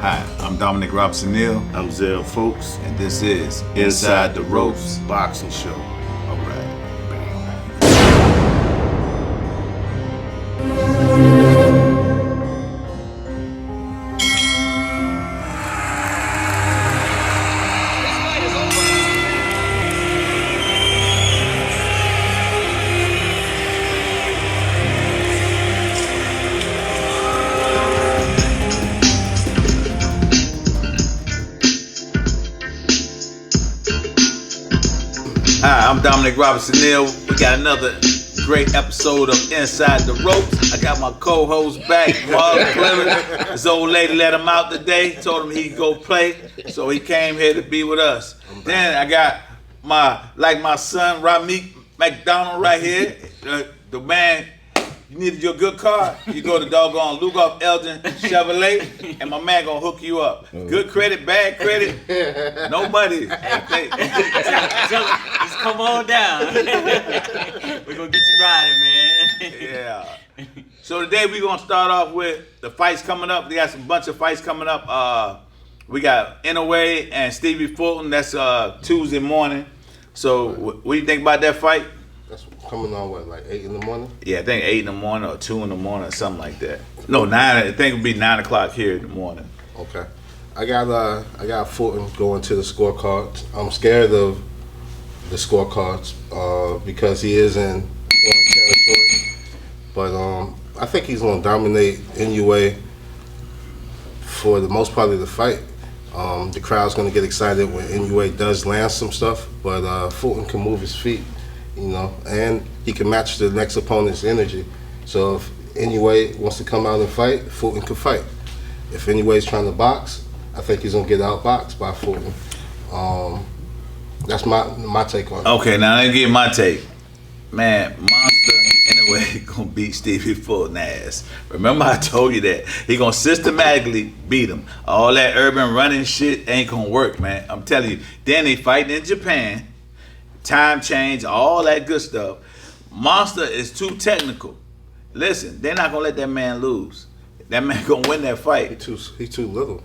Hi, I'm Dominic Robinson Neal, I'm Zell Folks, and this is Inside the Ropes. Boxing Show. All right. Hi, I'm Dominic Robinson Neal. We got another great episode of Inside the Ropes. I got my co-host back, Marlon Clement. His old lady let him out today, told him he'd go play, so he came here to be with us. Then I got my son, Ramik McDonald right here. The man, you needed your good car, you go to doggone Lugoff Elgin Chevrolet, and my man gonna hook you up. Good credit, bad credit, no money. Just come on down. We're gonna get you riding, man. Yeah. So today we're gonna start off with the fights coming up. We got some bunch of fights coming up. We got Inoue and Stevie Fulton. That's Tuesday morning. So what do you think about that fight? That's coming on like 8 in the morning? Yeah, I think 8 in the morning or 2 in the morning or something like that. No, 9. I think it'll be 9 o'clock here in the morning. Okay. I got Fulton going to the scorecards. I'm scared of the scorecards because he is in foreign territory. But I think he's going to dominate Inoue for the most part of the fight. The crowd's going to get excited when Inoue does land some stuff, but Fulton can move his feet, and he can match the next opponent's energy. So if Inoue wants to come out and fight, Fulton can fight. If Inoue's trying to box, I think he's gonna get outboxed by Fulton. That's my take on it. Okay, now let me give my take. Man, Monster Inoue gonna beat Stevie Fulton ass. Remember I told you that. He gonna systematically beat him. All that urban running shit ain't gonna work, man. I'm telling you. Then they fighting in Japan. Time change, all that good stuff. Monster is too technical. Listen, they're not gonna let that man lose. That man gonna win that fight. He too little.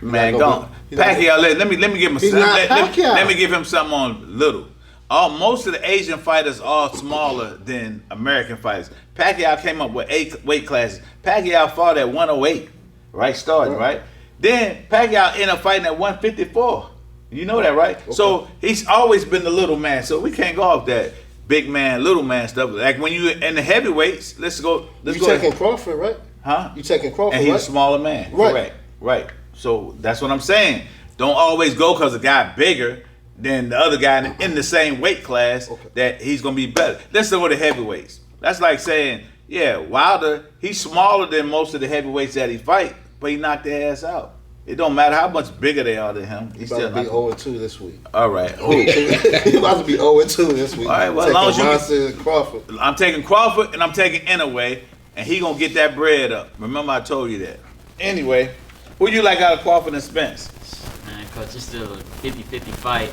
Man, go Pacquiao. Let me give him something. Let me give him something on little. Most of the Asian fighters are smaller than American fighters. Pacquiao came up with 8 weight classes. Pacquiao fought at 108, right? Starting right. Then Pacquiao ended up fighting at 154. You know that, right? Okay. So he's always been the little man. So we can't go off that big man, little man stuff. Like when you in the heavyweights, let's go. You taking Crawford, right? Huh? You taking Crawford, and he's right? a smaller man. Right. Right. So that's what I'm saying. Don't always go because a guy bigger than the other guy in the same weight class that he's gonna be better. Let's go to the heavyweights. That's like saying, yeah, Wilder, he's smaller than most of the heavyweights that he fight, but he knocked their ass out. It don't matter how much bigger they are than him. He's still about to be 0-2 this week. All right. He's about to be 0-2 this week. All right. Well, as long as Monster Crawford. I'm taking Crawford and I'm taking Inoue, and he gonna get that bread up. Remember, I told you that. Anyway, who you like out of Crawford and Spence? Man, Coach, it's still a 50-50 fight.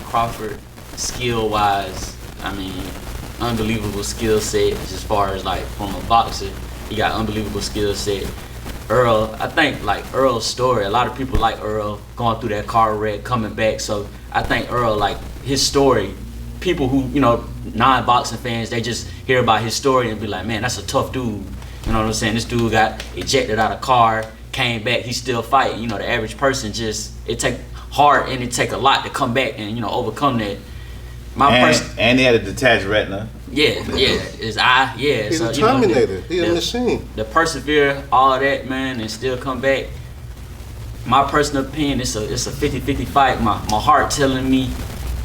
Crawford, skill-wise, I mean, unbelievable skill set as far as like from a boxer. He got unbelievable skill set. Earl, I think like Earl's story, a lot of people like Earl going through that car wreck, coming back. So I think Earl, like his story, people who, non-boxing fans, they just hear about his story and be like, man, that's a tough dude. You know what I'm saying? This dude got ejected out of car, came back, he's still fighting. The average person it take heart and it take a lot to come back and, overcome that. And he had a detached retina. Yeah, his eye, yeah. He's a Terminator. He's a machine. The persevere, all that, man, and still come back. My personal opinion, it's a 50-50 fight. My heart telling me,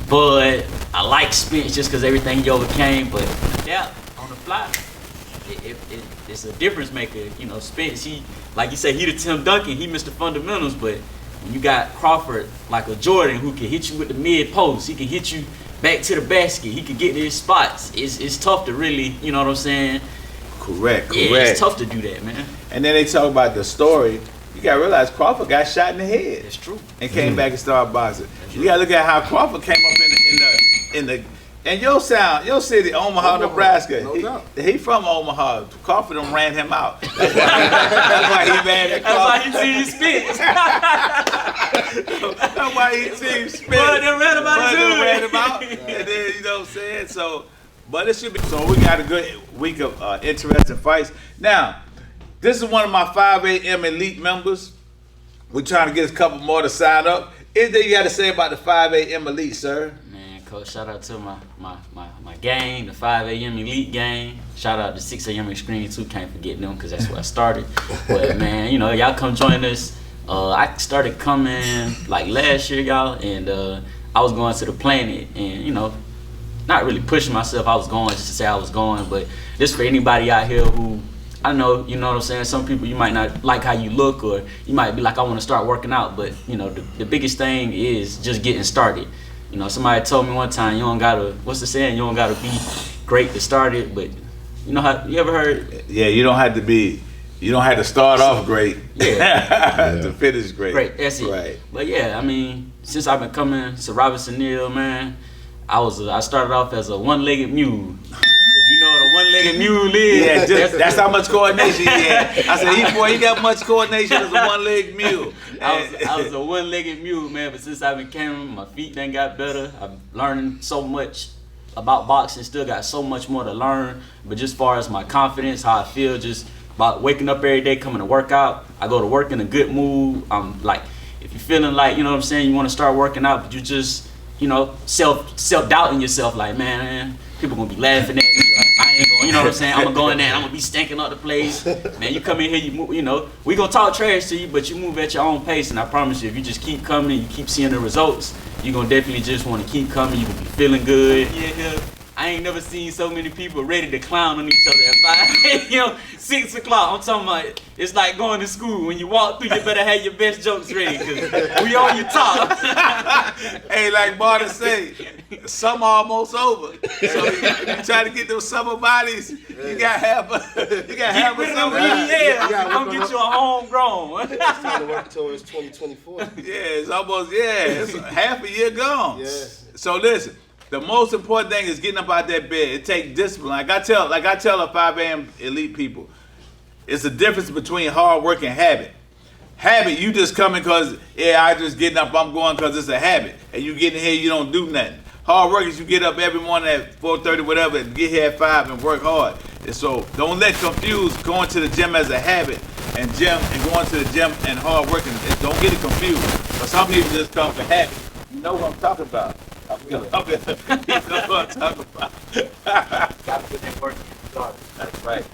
but I like Spence just because everything he overcame. But yeah, on the fly, it's a difference maker. Spence, he, like you said, he the Tim Duncan, he missed the fundamentals. But when you got Crawford, like a Jordan, who can hit you with the mid post, he can hit you back to the basket. He could get to his spots. It's tough to really, you know what I'm saying? Correct. Yeah, it's tough to do that, man. And then they talk about the story. You gotta realize Crawford got shot in the head. It's true. And came back and started boxing. You gotta look at how Crawford came up And your city, Omaha, Nebraska. No doubt. He from Omaha. Crawford done ran him out. That's why he mad at That's why Crawford. he see you spit. That's why he seems spit. But they read about it too. Read about, and then you know what I'm saying. So, but it should be. So we got a good week of interesting fights. Now, this is one of my 5 a.m. elite members. We're trying to get a couple more to sign up. Anything you got to say about the 5 a.m. elite, sir? Man, Coach, shout out to my gang, the 5 a.m. elite gang. Shout out to 6 a.m. Extreme too. Can't forget them because that's where I started. But man, you know, y'all come join us. I started coming like last year, y'all, and I was going to the Planet, and you know, not really pushing myself. I was going just to say I was going, but this for anybody out here who, I know, you know what I'm saying, some people you might not like how you look, or you might be like, I want to start working out, but you know, the biggest thing is just getting started. You know, somebody told me one time, you don't gotta, what's the saying, you don't gotta be great to start it, but you know how, you ever heard? Yeah, you don't have to start off great to finish great. Great, that's it. Right. But yeah, I mean, since I've been coming to Robinson Hill, man, I started off as a one-legged mule. If you know what a one-legged mule is, Yeah, that's how much coordination he had. I said, he got much coordination as a one-legged mule. I was a one-legged mule, man, but since I've been coming, my feet done got better. I'm learning so much about boxing, still got so much more to learn. But just as far as my confidence, how I feel, just about waking up every day, coming to work out, I go to work in a good mood. I'm like, if you're feeling like, you know what I'm saying, you want to start working out, but you just, you know, self-doubting yourself, like, man, people gonna be laughing at me. I ain't gonna, you know what I'm saying? I'm gonna go in there and I'm gonna be stinking up the place. Man, you come in here, you move, you know, we gonna talk trash to you, but you move at your own pace. And I promise you, if you just keep coming, you keep seeing the results, you're gonna definitely just want to keep coming. You gonna be feeling good. Yeah. I ain't never seen so many people ready to clown on each other at 5 a.m., 6 o'clock. I'm talking about, it's like going to school. When you walk through, you better have your best jokes ready, because we on your top. Hey, like Martin say, summer almost over. So you try to get those summer bodies, you got half a summer. I'm gonna get you a homegrown. It's time to work towards 2024. Yeah, it's half a year gone. Yeah. So listen, the most important thing is getting up out that bed. It takes discipline. Like I tell the 5 a.m. elite people, it's the difference between hard work and habit. Habit, you just coming because, I just getting up, I'm going because it's a habit. And you get in here, you don't do nothing. Hard work is you get up every morning at 4:30, whatever, and get here at 5 and work hard. And so don't let confuse going to the gym as a habit and going to the gym and hard working. Don't get it confused. But some people just come for habit. You know what I'm talking about. You know what I'm talking about. Gotta put that work in. That's right.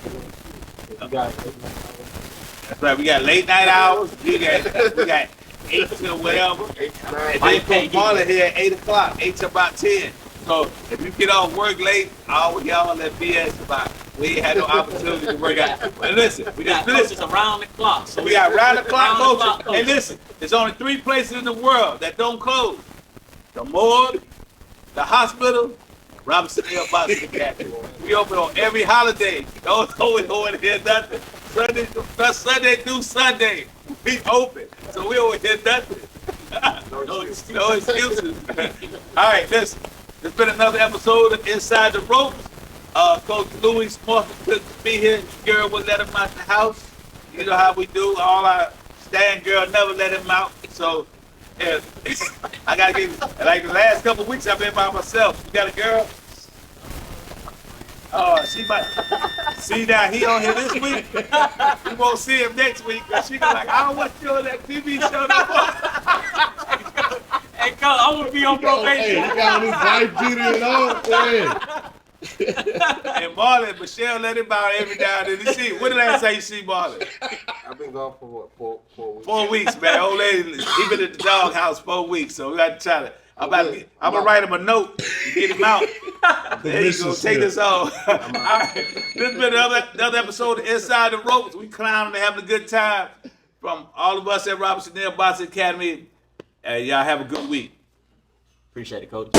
That's right. We got late night hours. We got 8 to whatever. And then Coach Marlon here at 8 o'clock, 8 to about 10. So if you get off work late, all y'all that BS about we ain't had no opportunity to work out. But listen, we got coaches around the clock. So we got round the clock round the clock coaching. And listen, there's only 3 places in the world that don't close: the morgue, the hospital, Robinson Hill Boxing Academy. We open on every holiday. Don't over here nothing. Sunday through Sunday, we open. So we over here nothing. No excuses. All right, listen. It's been another episode of Inside the Ropes. Coach Louis Smart couldn't be here. Girl would let him out the house. You know how we do. All our stand girl never let him out. So yeah, I gotta get, like the last couple of weeks I've been by myself. You got a girl? Oh, she might. See now, he on here this week. We won't see him next week. Cause she like, I don't want you on that TV show no more. Hey, Coach, I want to be on probation. Hey, you got his wife beater and all. Hey. And Marlon, Michelle let him out every now and then. You see, when the last time you see Marlon? I've been gone for what, 4 weeks? 4 weeks, man. Old lady, he been at the doghouse 4 weeks, so we got to try to. I'm gonna write him a note and get him out. There you go. Take this off. All right. This has been another episode of Inside the Ropes. We clowning and having a good time from all of us at Robinson Hill Boxing Academy. Y'all have a good week. Appreciate it, Coach.